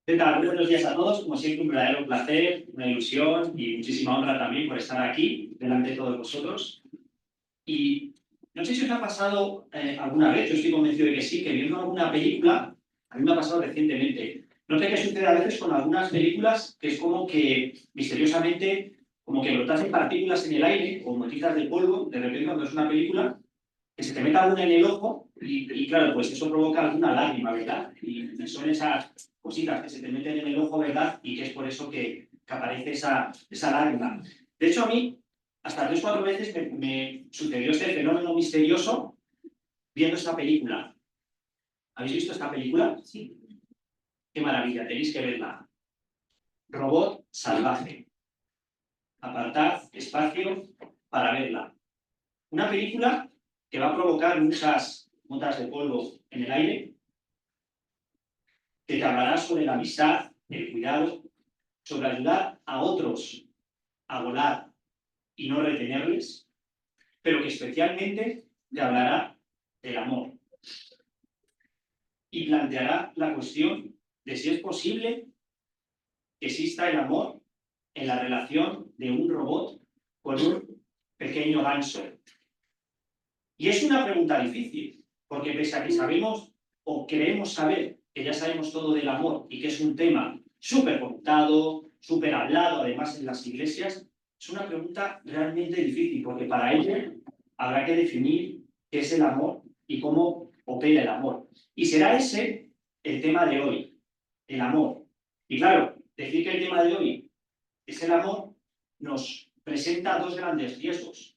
¿Qué tal? Muy buenos días a todos. Como siempre, un verdadero placer, una ilusión y muchísima honra también por estar aquí delante de todos vosotros. Y no sé si os ha pasado alguna vez, yo estoy convencido de que sí, que viendo alguna película, a mí me ha pasado recientemente. No sé qué sucede a veces con algunas películas, que es como que misteriosamente, como que brotasen partículas en el aire o motitas de polvo, de repente cuando es una película, que se te meta una en el ojo y claro, pues eso provoca alguna lágrima, ¿verdad? Y son esas cositas que se te meten en el ojo, ¿verdad? Y que es por eso que aparece esa lágrima. De hecho, a mí, hasta 3 o 4 veces me sucedió este fenómeno misterioso viendo esta película. ¿Habéis visto esta película? Sí. Qué maravilla, tenéis que verla. Robot salvaje. Apartad espacio para verla. Una película que va a provocar muchas motas de polvo en el aire, que te hablará sobre la amistad, el cuidado, sobre ayudar a otros a volar y no retenerles, pero que especialmente te hablará del amor y planteará la cuestión de si es posible que exista el amor en la relación de un robot con un pequeño ganso. Y es una pregunta difícil, porque pese a que sabemos o creemos saber que ya sabemos todo del amor y que es un tema súper contado, súper hablado además en las iglesias, es una pregunta realmente difícil, porque para ello habrá que definir qué es el amor y cómo opera el amor. Y será ese el tema de hoy, el amor. Y claro, decir que el tema de hoy es el amor nos presenta dos grandes riesgos.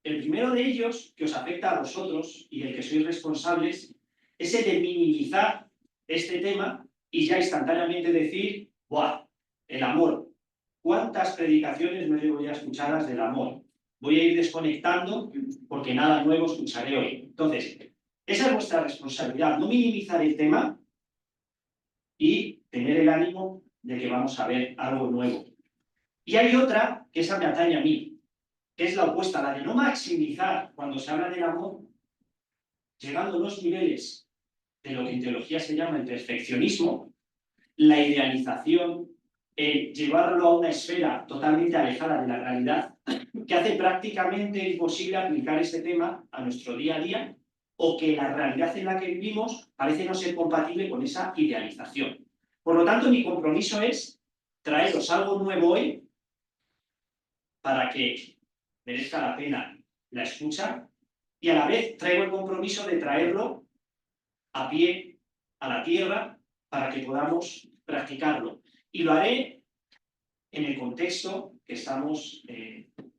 El primero de ellos, que os afecta a vosotros y del que sois responsables, es el de minimizar este tema y ya instantáneamente decir, ¡buah! El amor. ¿Cuántas predicaciones no llevo ya escuchadas del amor? Voy a ir desconectando porque nada nuevo escucharé hoy. Entonces, esa es vuestra responsabilidad, no minimizar el tema y tener el ánimo de que vamos a ver algo nuevo. Y hay otra, que esa me atañe a mí, que es la opuesta, la de no maximizar cuando se habla del amor, llegando a los niveles de lo que en teología se llama el perfeccionismo, la idealización, el llevarlo a una esfera totalmente alejada de la realidad, que hace prácticamente imposible aplicar este tema a nuestro día a día, o que la realidad en la que vivimos parece no ser compatible con esa idealización. Por lo tanto, mi compromiso es traeros algo nuevo hoy para que merezca la pena la escucha, y a la vez traigo el compromiso de traerlo a pie, a la tierra, para que podamos practicarlo. Y lo haré en el contexto que estamos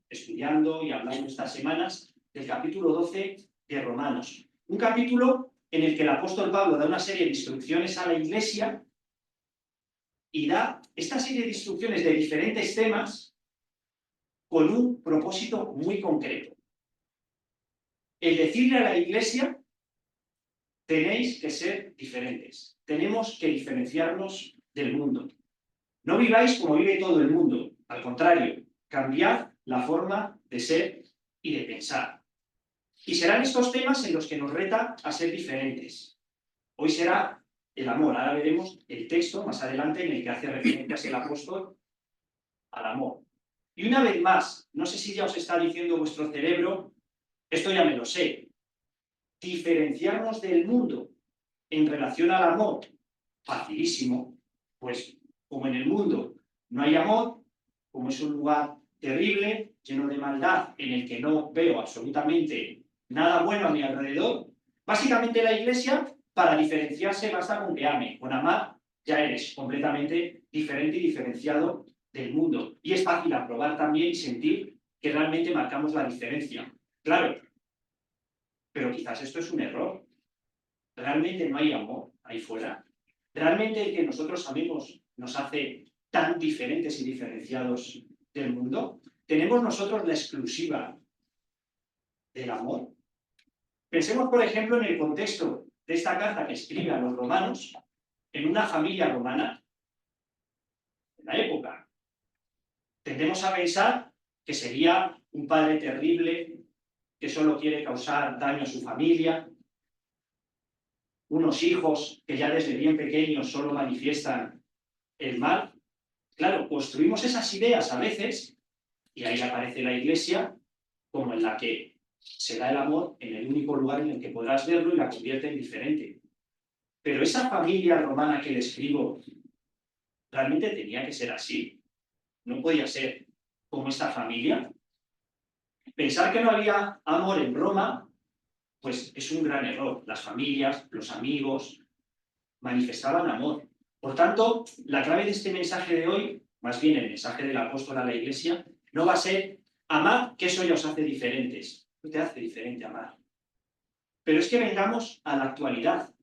estudiando y hablando estas semanas del capítulo 12 de Romanos. Un capítulo en el que el apóstol Pablo da una serie de instrucciones a la iglesia y da esta serie de instrucciones de diferentes temas con un propósito muy concreto. El decirle a la iglesia, tenéis que ser diferentes, tenemos que diferenciarnos del mundo. No viváis como vive todo el mundo, al contrario, cambiad la forma de ser y de pensar. Y serán estos temas en los que nos reta a ser diferentes. Hoy será el amor, ahora veremos el texto más adelante en el que hace referencia el apóstol al amor. Y una vez más, no sé si ya os está diciendo vuestro cerebro, esto ya me lo sé, diferenciarnos del mundo en relación al amor, facilísimo, pues como en el mundo no hay amor, como es un lugar terrible, lleno de maldad, en el que no veo absolutamente nada bueno a mi alrededor, básicamente la iglesia, para diferenciarse, basta con que ame. Con amar ya eres completamente diferente y diferenciado del mundo. Y es fácil aprobar también y sentir que realmente marcamos la diferencia. Claro, pero quizás esto es un error. ¿Realmente no hay amor ahí fuera? ¿Realmente el que nosotros amemos nos hace tan diferentes y diferenciados del mundo? ¿Tenemos nosotros la exclusiva del amor? Pensemos, por ejemplo, en el contexto de esta carta que escribe a los romanos, en una familia romana, en la época. Tendemos a pensar que sería un padre terrible, que solo quiere causar daño a su familia, unos hijos que ya desde bien pequeños solo manifiestan el mal. Claro, construimos esas ideas a veces, y ahí aparece la Iglesia como en la que se da el amor en el único lugar en el que podrás verlo y la convierte en diferente. Pero esa familia romana que describo realmente tenía que ser así. No podía ser como esta familia. Pensar que no había amor en Roma, pues es un gran error. Las familias, los amigos, manifestaban amor. Por tanto, la clave de este mensaje de hoy, más bien el mensaje del apóstol a la Iglesia, no va a ser amad, que eso ya os hace diferentes. No te hace diferente amar. Pero es que vengamos a la actualidad.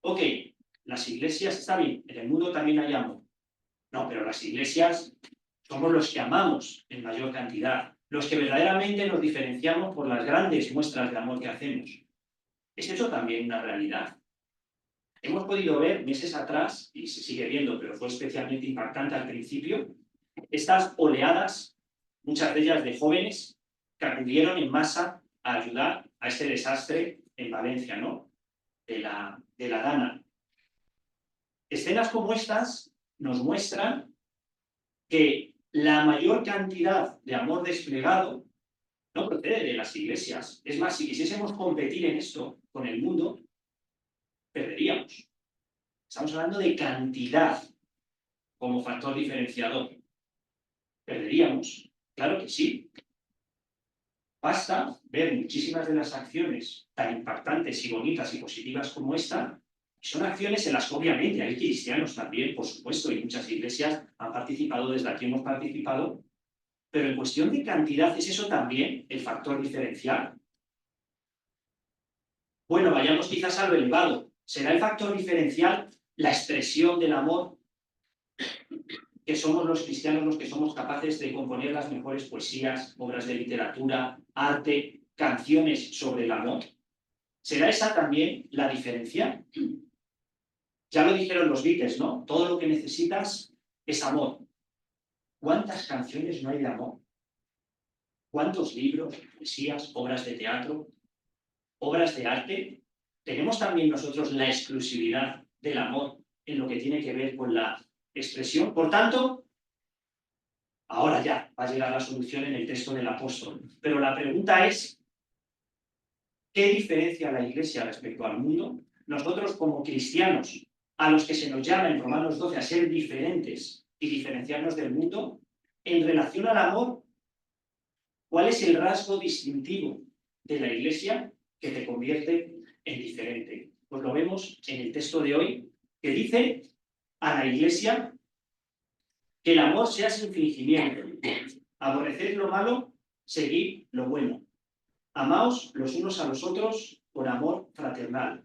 Ok, las iglesias, está bien, en el mundo también hay amor. No, pero las iglesias somos los que amamos en mayor cantidad, los que verdaderamente nos diferenciamos por las grandes muestras de amor que hacemos. ¿Es eso también una realidad? Hemos podido ver meses atrás, y se sigue viendo, pero fue especialmente impactante al principio, estas oleadas, muchas de ellas de jóvenes, que acudieron en masa a ayudar a este desastre en Valencia, ¿no? De la Dana. Escenas como estas nos muestran que la mayor cantidad de amor desplegado no procede de las iglesias. Es más, si quisiésemos competir en esto con el mundo, perderíamos. Estamos hablando de cantidad como factor diferenciador. ¿Perderíamos? Claro que sí. Basta ver muchísimas de las acciones tan impactantes y bonitas y positivas como esta. Son acciones en las que obviamente hay cristianos también, por supuesto, y muchas iglesias han participado, desde aquí hemos participado, pero en cuestión de cantidad, ¿es eso también el factor diferencial? Bueno, vayamos quizás a lo elevado. ¿Será el factor diferencial la expresión del amor? Que somos los cristianos los que somos capaces de componer las mejores poesías, obras de literatura, arte, canciones sobre el amor. ¿Será esa también la diferencia? Ya lo dijeron los Beatles, ¿no? Todo lo que necesitas es amor. ¿Cuántas canciones no hay de amor? ¿Cuántos libros, poesías, obras de teatro, obras de arte? Tenemos también nosotros la exclusividad del amor en lo que tiene que ver con la expresión. Por tanto, ahora ya va a llegar la solución en el texto del apóstol. Pero la pregunta es, ¿qué diferencia la Iglesia respecto al mundo? Nosotros como cristianos, a los que se nos llama en Romanos 12 a ser diferentes y diferenciarnos del mundo, en relación al amor, ¿cuál es el rasgo distintivo de la Iglesia que te convierte en diferente? Pues lo vemos en el texto de hoy, que dice a la Iglesia que el amor sea sin fingimiento, aborreced lo malo, seguid lo bueno. Amaos los unos a los otros por amor fraternal.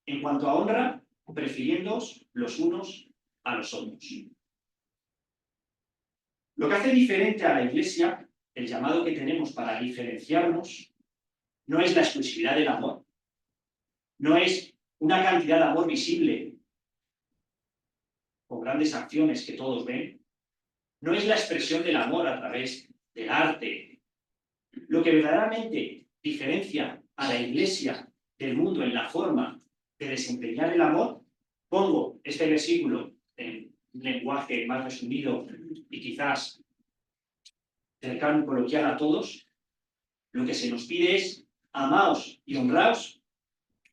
En cuanto a honra, prefiriéndoos los unos a los otros. Lo que hace diferente a la Iglesia, el llamado que tenemos para diferenciarnos, no es la exclusividad del amor, no es una cantidad de amor visible con grandes acciones que todos ven, no es la expresión del amor a través del arte. Lo que verdaderamente diferencia a la Iglesia del mundo en la forma de desempeñar el amor, pongo este versículo en un lenguaje más resumido y quizás cercano y coloquial a todos, lo que se nos pide es amaos y honraos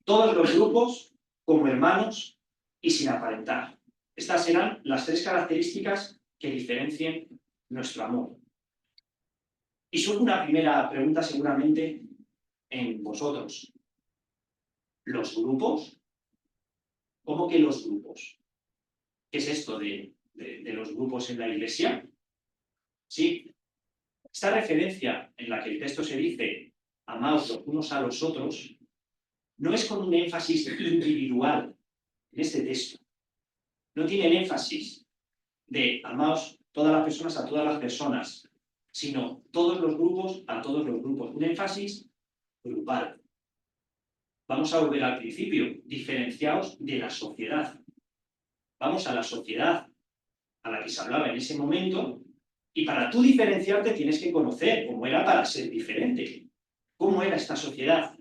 todos los grupos como hermanos y sin aparentar. Estas serán las tres características que diferencien nuestro amor. Y surge una primera pregunta seguramente en vosotros. ¿Los grupos? ¿Cómo que los grupos? ¿Qué es esto de los grupos en la Iglesia? Sí, esta referencia en la que el texto se dice amaos los unos a los otros, no es con un énfasis individual en este texto. No tiene el énfasis de amaos todas las personas a todas las personas, sino todos los grupos a todos los grupos. Un énfasis grupal. Vamos a volver al principio, diferenciaos de la sociedad. Vamos a la sociedad a la que se hablaba en ese momento, y para tú diferenciarte tienes que conocer cómo era para ser diferente. ¿Cómo era esta sociedad?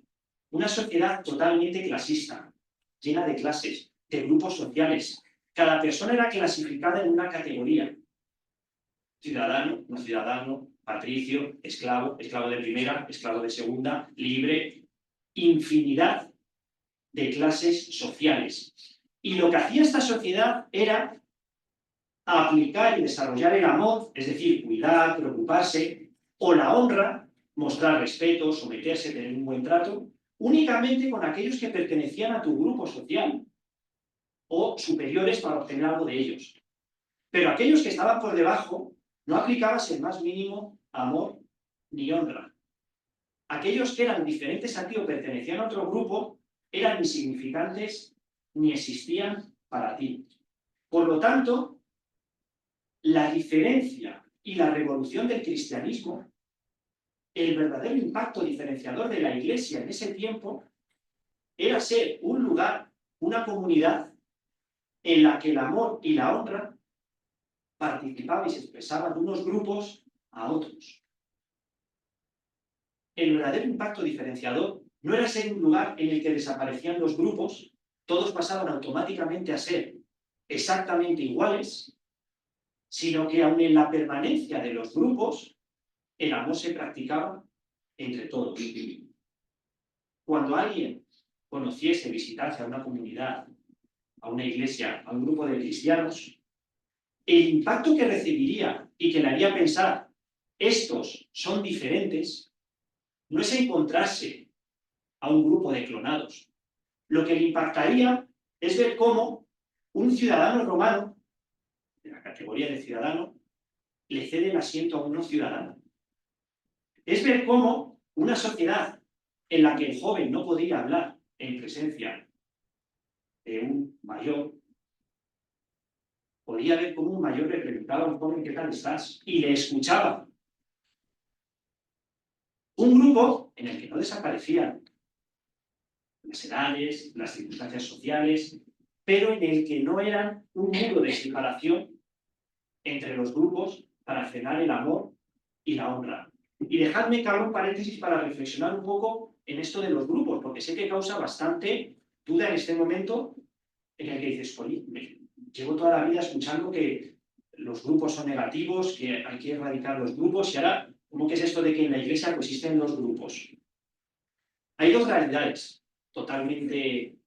Una sociedad totalmente clasista, llena de clases, de grupos sociales, Cada persona era clasificada en una categoría. Ciudadano, no ciudadano, patricio, esclavo, esclavo de primera, esclavo de segunda, libre, infinidad de clases sociales. Y lo que hacía esta sociedad era aplicar y desarrollar el amor, es decir, cuidar, preocuparse, o la honra, mostrar respeto, someterse, tener un buen trato, únicamente con aquellos que pertenecían a tu grupo social o superiores para obtener algo de ellos. Pero aquellos que estaban por debajo no aplicabas el más mínimo amor ni honra. Aquellos que eran diferentes a ti o pertenecían a otro grupo eran insignificantes ni existían para ti. Por lo tanto, la diferencia y la revolución del cristianismo, el verdadero impacto diferenciador de la Iglesia en ese tiempo, era ser un lugar, una comunidad en la que el amor y la honra participaban y se expresaban de unos grupos a otros. El verdadero impacto diferenciador no era ser un lugar en el que desaparecían los grupos, todos pasaban automáticamente a ser exactamente iguales, sino que aun en la permanencia de los grupos, el amor se practicaba entre todos. Cuando alguien conociese, visitase a una comunidad, a una iglesia, a un grupo de cristianos, el impacto que recibiría y que le haría pensar, estos son diferentes, no es encontrarse a un grupo de clonados. Lo que le impactaría es ver cómo un ciudadano romano, de la categoría de ciudadano, le cede el asiento a un no ciudadano. Es ver cómo una sociedad en la que el joven no podía hablar en presencia de un mayor, podía ver cómo un mayor le preguntaba a un joven ¿qué tal estás? Y le escuchaba. Un grupo en el que no desaparecían las edades, las circunstancias sociales, pero en el que no eran un muro de separación entre los grupos para frenar el amor y la honra. Y dejadme que haga un paréntesis para reflexionar un poco en esto de los grupos, porque sé que causa bastante duda en este momento en el que dices, oye, llevo toda la vida escuchando que los grupos son negativos, que hay que erradicar los grupos, y ahora, ¿cómo que es esto de que en la iglesia coexisten los grupos? Hay dos realidades totalmente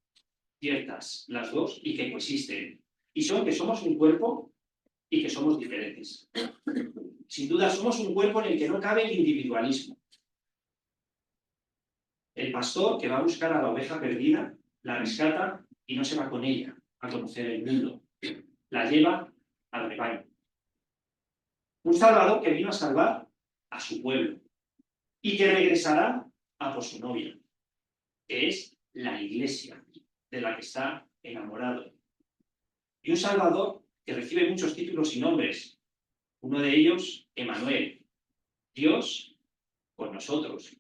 ciertas, las dos, y que coexisten. Y son que somos un cuerpo y que somos diferentes. Sin duda, somos un cuerpo en el que no cabe el individualismo. El pastor que va a buscar a la oveja perdida, la rescata y no se va con ella a conocer el mundo. La lleva al rebaño. Un Salvador que vino a salvar a su pueblo y que regresará a por su novia, que es la iglesia de la que está enamorado. Y un Salvador que recibe muchos títulos y nombres. Uno de ellos, Emmanuel, Dios con nosotros.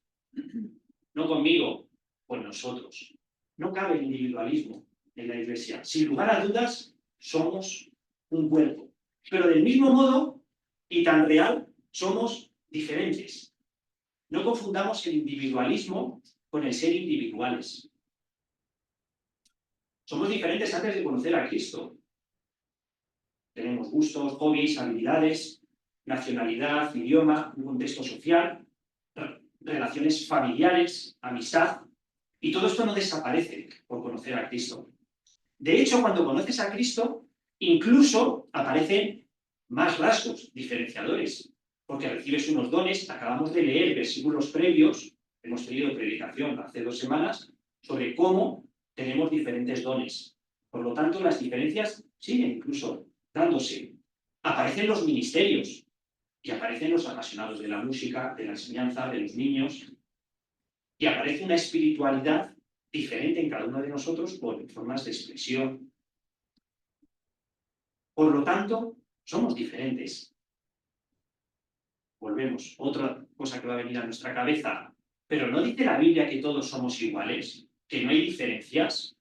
No conmigo, con nosotros. No cabe el individualismo en la iglesia. Sin lugar a dudas, somos un cuerpo. Pero del mismo modo, y tan real, somos diferentes. No confundamos el individualismo con el ser individuales. Somos diferentes antes de conocer a Cristo. Tenemos gustos, hobbies, habilidades, nacionalidad, idioma, un contexto social, relaciones familiares, amistad, y todo esto no desaparece por conocer a Cristo. De hecho, cuando conoces a Cristo, incluso aparecen más rasgos diferenciadores, porque recibes unos dones. Acabamos de leer versículos previos, hemos tenido predicación hace 2 semanas, sobre cómo tenemos diferentes dones. Por lo tanto, las diferencias siguen incluso dándose. Aparecen los ministerios, y aparecen los apasionados de la música, de la enseñanza, de los niños, y aparece una espiritualidad diferente en cada uno de nosotros por formas de expresión. Por lo tanto, somos diferentes. Volvemos, otra cosa que va a venir a nuestra cabeza, pero ¿no dice la Biblia que todos somos iguales? ¿Que no hay diferencias?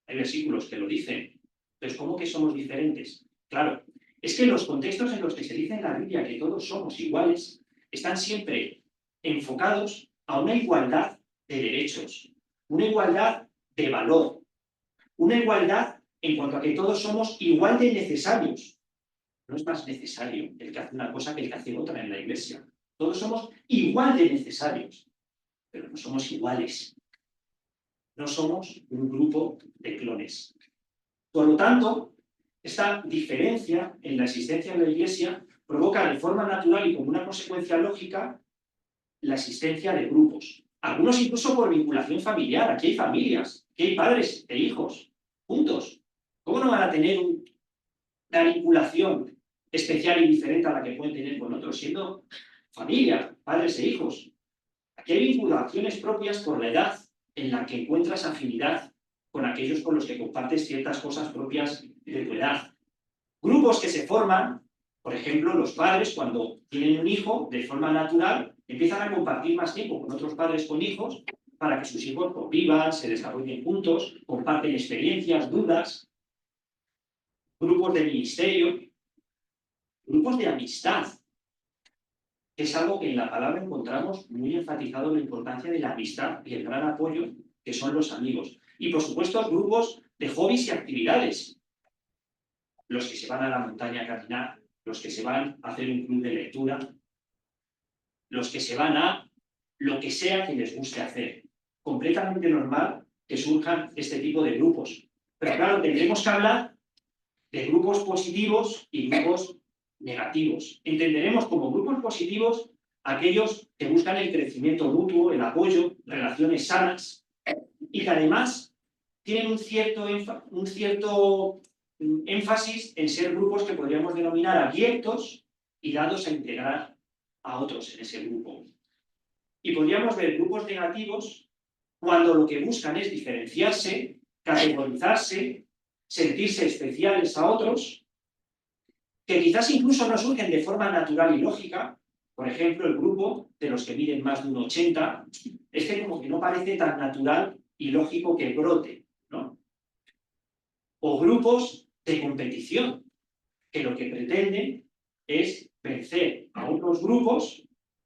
Hay versículos que lo dicen. Entonces, ¿cómo que somos diferentes? Claro, es que los contextos en los que se dice en la Biblia que todos somos iguales están siempre enfocados a una igualdad de derechos, una igualdad de valor, una igualdad en cuanto a que todos somos igual de necesarios. No es más necesario el que hace una cosa que el que hace otra en la Iglesia. Todos somos igual de necesarios, pero no somos iguales. No somos un grupo de clones. Por lo tanto, esta diferencia en la existencia de la Iglesia provoca de forma natural y como una consecuencia lógica la existencia de grupos. Algunos incluso por vinculación familiar. Aquí hay familias, aquí hay padres e hijos juntos. ¿Cómo no van a tener una vinculación especial y diferente a la que pueden tener con otros, siendo familia, padres e hijos? Aquí hay vinculaciones propias por la edad en la que encuentras afinidad con aquellos con los que compartes ciertas cosas propias de tu edad. Grupos que se forman, por ejemplo, los padres cuando tienen un hijo, de forma natural, empiezan a compartir más tiempo con otros padres con hijos para que sus hijos convivan, se desarrollen juntos, comparten experiencias, dudas. Grupos de ministerio, grupos de amistad, que es algo que en la palabra encontramos muy enfatizado la importancia de la amistad y el gran apoyo que son los amigos. Y por supuesto grupos de hobbies y actividades, los que se van a la montaña a caminar, los que se van a hacer un club de lectura, los que se van a lo que sea que les guste hacer. Completamente normal que surjan este tipo de grupos. Pero claro, tendremos que hablar de grupos positivos y grupos negativos. Entenderemos como grupos positivos aquellos que buscan el crecimiento mutuo, el apoyo, relaciones sanas y que además tienen un cierto énfasis en ser grupos que podríamos denominar abiertos y dados a integrar a otros en ese grupo. Y podríamos ver grupos negativos cuando lo que buscan es diferenciarse, categorizarse, sentirse especiales a otros, que quizás incluso no surgen de forma natural y lógica. Por ejemplo, el grupo de los que miden más de 1,80, es que como que no parece tan natural y lógico que brote, ¿no? O grupos de competición, que lo que pretenden es vencer a otros grupos,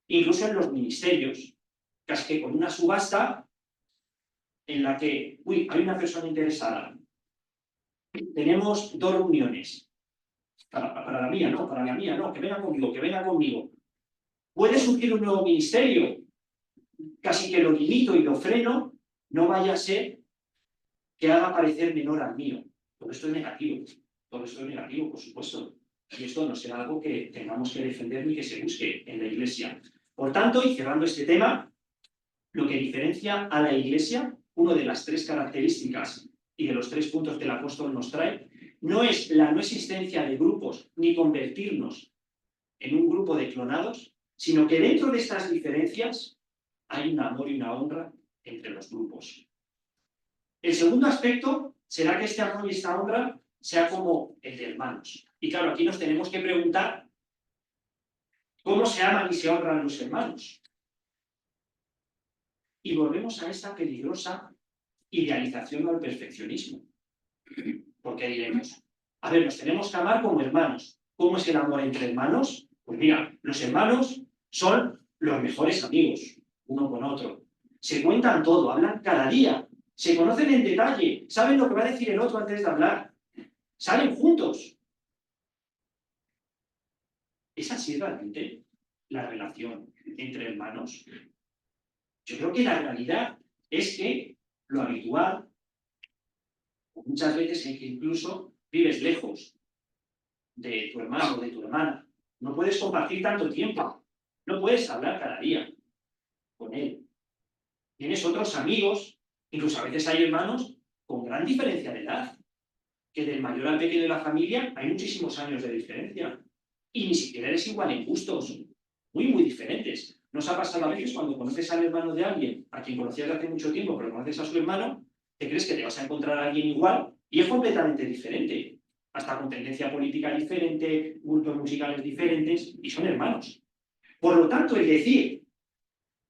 incluso en los ministerios, casi que con una subasta en la que, uy, hay una persona interesada, tenemos 2 reuniones, para la mía, no, que venga conmigo. Puede surgir un nuevo ministerio, casi que lo limito y lo freno, no vaya a ser que haga parecer menor al mío. Todo esto es negativo, por supuesto. Y esto no será algo que tengamos que defender ni que se busque en la Iglesia. Por tanto, y cerrando este tema, lo que diferencia a la Iglesia, una de las 3 características y de los 3 puntos que el apóstol nos trae, no es la no existencia de grupos ni convertirnos en un grupo de clonados, sino que dentro de estas diferencias hay un amor y una honra entre los grupos. El segundo aspecto será que este amor y esta honra sea como el de hermanos. Y claro, aquí nos tenemos que preguntar cómo se aman y se honran los hermanos. Y volvemos a esta peligrosa idealización al perfeccionismo. Porque diremos, a ver, nos tenemos que amar como hermanos. ¿Cómo es el amor entre hermanos? Pues mira, los hermanos son los mejores amigos, uno con otro. Se cuentan todo, hablan cada día, se conocen en detalle, saben lo que va a decir el otro antes de hablar, salen juntos. ¿Es así realmente la relación entre hermanos? Yo creo que la realidad es que lo habitual, muchas veces es que incluso vives lejos de tu hermano o de tu hermana. No puedes compartir tanto tiempo, no puedes hablar cada día con él. Tienes otros amigos, incluso a veces hay hermanos con gran diferencia de edad, que del mayor al pequeño de la familia hay muchísimos años de diferencia. Y ni siquiera eres igual en gustos, muy diferentes. ¿Nos ha pasado a veces cuando conoces al hermano de alguien, a quien conocías hace mucho tiempo, pero conoces a su hermano, te crees que te vas a encontrar a alguien igual y es completamente diferente? Hasta con tendencia política diferente, gustos musicales diferentes, y son hermanos. Por lo tanto, es decir,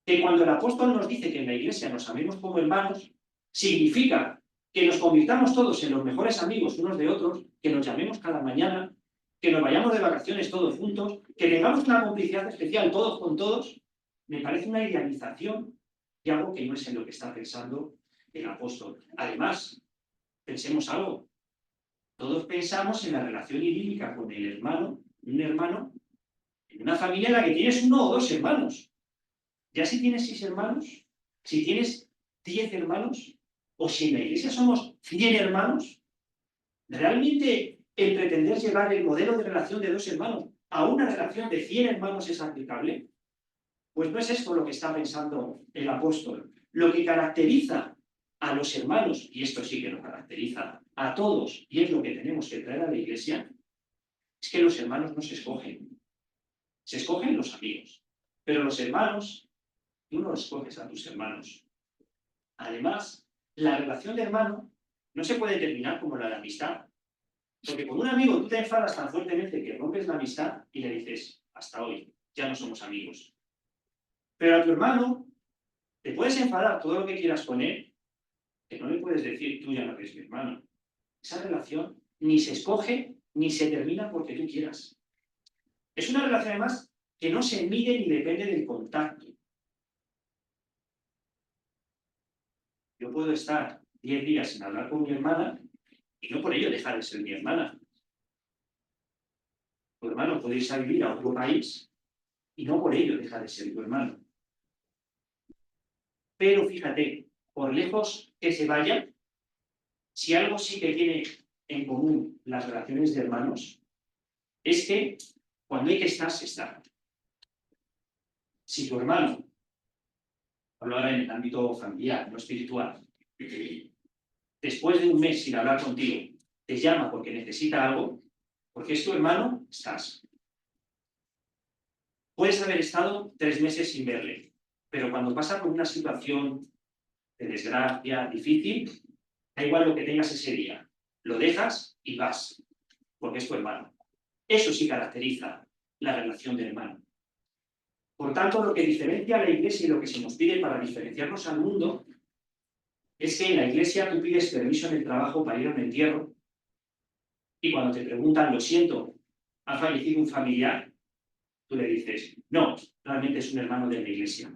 que cuando el apóstol nos dice que en la Iglesia nos amemos como hermanos, significa que nos convirtamos todos en los mejores amigos unos de otros, que nos llamemos cada mañana, que nos vayamos de vacaciones todos juntos, que tengamos una complicidad especial todos con todos. Me parece una idealización y algo que no es en lo que está pensando el apóstol. Además, pensemos algo, Todos pensamos en la relación idílica con el hermano, un hermano, en una familia en la que tienes uno o dos hermanos. Ya si tienes 6 hermanos, si tienes 10 hermanos, o si en la iglesia somos 100 hermanos, ¿realmente el pretender llevar el modelo de relación de 2 hermanos a una relación de 100 hermanos es aplicable? Pues no es esto lo que está pensando el apóstol. Lo que caracteriza a los hermanos, y esto sí que lo caracteriza a todos, y es lo que tenemos que traer a la iglesia, es que los hermanos no se escogen. Se escogen los amigos. Pero los hermanos, tú no escoges a tus hermanos. Además, la relación de hermano no se puede terminar como la de amistad. Porque con un amigo tú te enfadas tan fuertemente que rompes la amistad y le dices, hasta hoy, ya no somos amigos. Pero a tu hermano te puedes enfadar todo lo que quieras con él, que no le puedes decir, tú ya no eres mi hermano. Esa relación ni se escoge ni se termina porque tú quieras. Es una relación además que no se mide ni depende del contacto. Yo puedo estar 10 días sin hablar con mi hermana y no por ello dejar de ser mi hermana. Tu hermano puede irse a vivir a otro país y no por ello deja de ser tu hermano. Pero fíjate, por lejos que se vaya, si algo sí que tiene en común las relaciones de hermanos, es que cuando hay que estar, se está. Si tu hermano, hablo ahora en el ámbito familiar, no espiritual, después de un mes sin hablar contigo, te llama porque necesita algo, porque es tu hermano, estás. Puedes haber estado 3 meses sin verle, pero cuando pasa por una situación de desgracia, difícil, da igual lo que tengas ese día, lo dejas y vas, porque es tu hermano. Eso sí caracteriza la relación de hermano. Por tanto, lo que diferencia a la iglesia y lo que se nos pide para diferenciarnos al mundo es que en la iglesia tú pides permiso en el trabajo para ir a un entierro y cuando te preguntan, lo siento, ¿ha fallecido un familiar? Tú le dices, no, realmente es un hermano de la iglesia.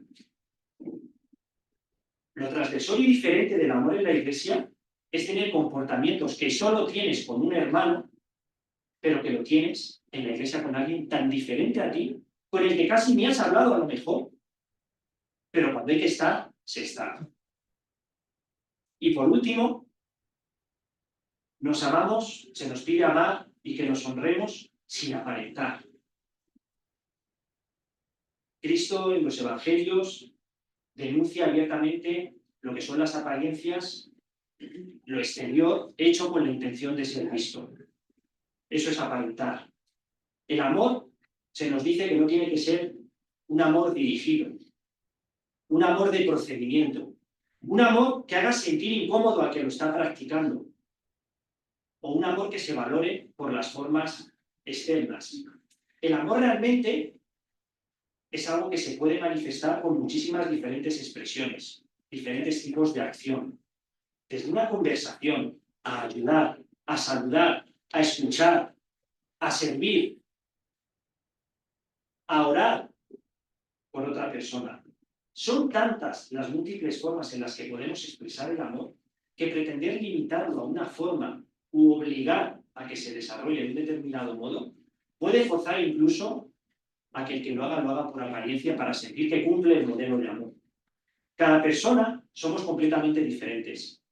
Lo transgresor y diferente del amor en la iglesia es tener comportamientos que solo tienes con un hermano, pero que lo tienes en la iglesia con alguien tan diferente a ti, con el que casi ni has hablado a lo mejor, pero cuando hay que estar, se está. Y por último, nos amamos, se nos pide amar y que nos honremos sin aparentar. Cristo en los evangelios denuncia abiertamente lo que son las apariencias, lo exterior, hecho con la intención de ser visto. Eso es aparentar. El amor se nos dice que no tiene que ser un amor dirigido, un amor de procedimiento, un amor que haga sentir incómodo al que lo está practicando, o un amor que se valore por las formas externas. El amor realmente es algo que se puede manifestar con muchísimas diferentes expresiones, diferentes tipos de acción. Desde una conversación, a ayudar, a saludar, a escuchar, a servir, a orar por otra persona. Son tantas las múltiples formas en las que podemos expresar el amor que pretender limitarlo a una forma u obligar a que se desarrolle de un determinado modo puede forzar incluso a que el que lo haga por apariencia para sentir que cumple el modelo de amor. Cada persona somos completamente diferentes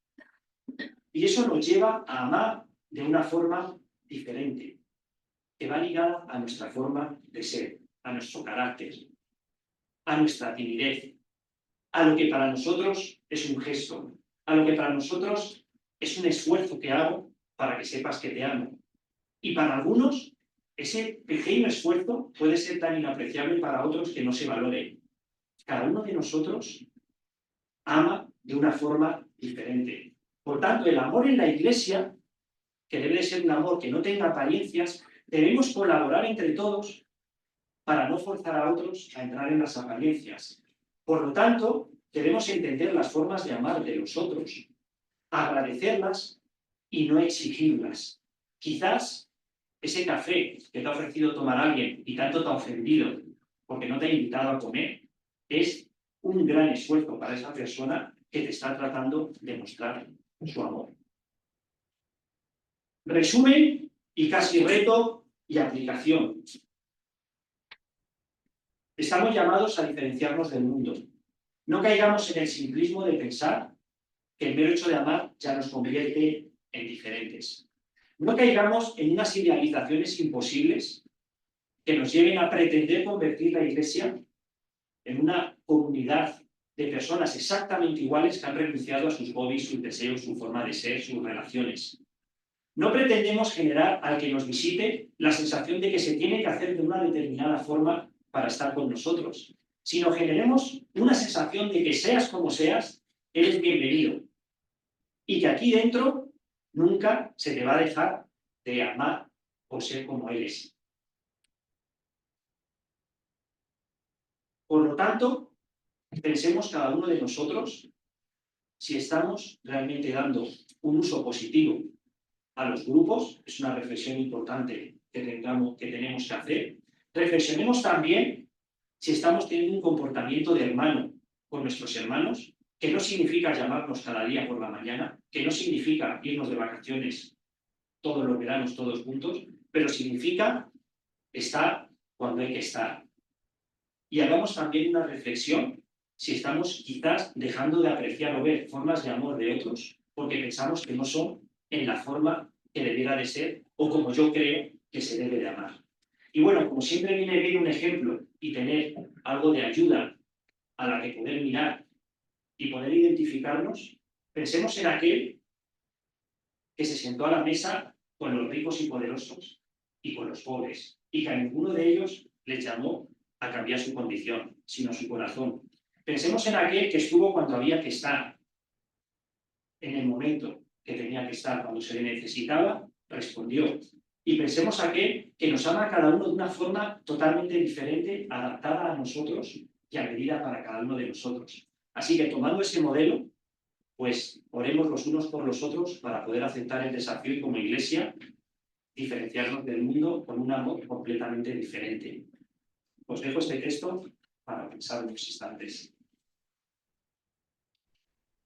y eso nos lleva a amar de una forma diferente, que va ligada a nuestra forma de ser, a nuestro carácter, a nuestra timidez, a lo que para nosotros es un gesto, a lo que para nosotros es un esfuerzo que hago para que sepas que te amo. Y para algunos, ese pequeño esfuerzo puede ser tan inapreciable para otros que no se valore. Cada uno de nosotros ama de una forma diferente. Por tanto, el amor en la iglesia, que debe de ser un amor que no tenga apariencias, debemos colaborar entre todos para no forzar a otros a entrar en las apariencias. Por lo tanto, debemos entender las formas de amar de los otros, agradecerlas y no exigirlas. Quizás ese café que te ha ofrecido tomar alguien y tanto te ha ofendido porque no te ha invitado a comer, es un gran esfuerzo para esa persona que te está tratando de mostrar su amor. Resumen y casi reto y aplicación. Estamos llamados a diferenciarnos del mundo. No caigamos en el simplismo de pensar que el mero hecho de amar ya nos convierte en diferentes. No caigamos en unas idealizaciones imposibles que nos lleven a pretender convertir la Iglesia en una comunidad de personas exactamente iguales que han renunciado a sus hobbies, sus deseos, su forma de ser, sus relaciones. No pretendemos generar al que nos visite la sensación de que se tiene que hacer de una determinada forma para estar con nosotros, sino generemos una sensación de que seas como seas, eres bienvenido. Y que aquí dentro nunca se te va a dejar de amar o ser como eres. Por lo tanto, pensemos cada uno de nosotros si estamos realmente dando un uso positivo a los grupos. Es una reflexión importante que tenemos que hacer. Reflexionemos también si estamos teniendo un comportamiento de hermano con nuestros hermanos, que no significa llamarnos cada día por la mañana, que no significa irnos de vacaciones todos los veranos todos juntos, pero significa estar cuando hay que estar. Y hagamos también una reflexión si estamos quizás dejando de apreciar o ver formas de amor de otros porque pensamos que no son en la forma que debiera de ser o como yo creo que se debe de amar. Y bueno, como siempre viene bien un ejemplo y tener algo de ayuda a la que poder mirar y poder identificarnos, pensemos en aquel que se sentó a la mesa con los ricos y poderosos y con los pobres, y que a ninguno de ellos les llamó a cambiar su condición, sino su corazón. Pensemos en aquel que estuvo cuando había que estar, en el momento que tenía que estar, cuando se le necesitaba, respondió. Y pensemos aquel que nos ama a cada uno de una forma totalmente diferente, adaptada a nosotros y a medida para cada uno de nosotros. Así que tomando ese modelo, pues oremos los unos por los otros para poder aceptar el desafío y como Iglesia diferenciarnos del mundo con un amor completamente diferente. Os dejo este texto para pensar unos instantes.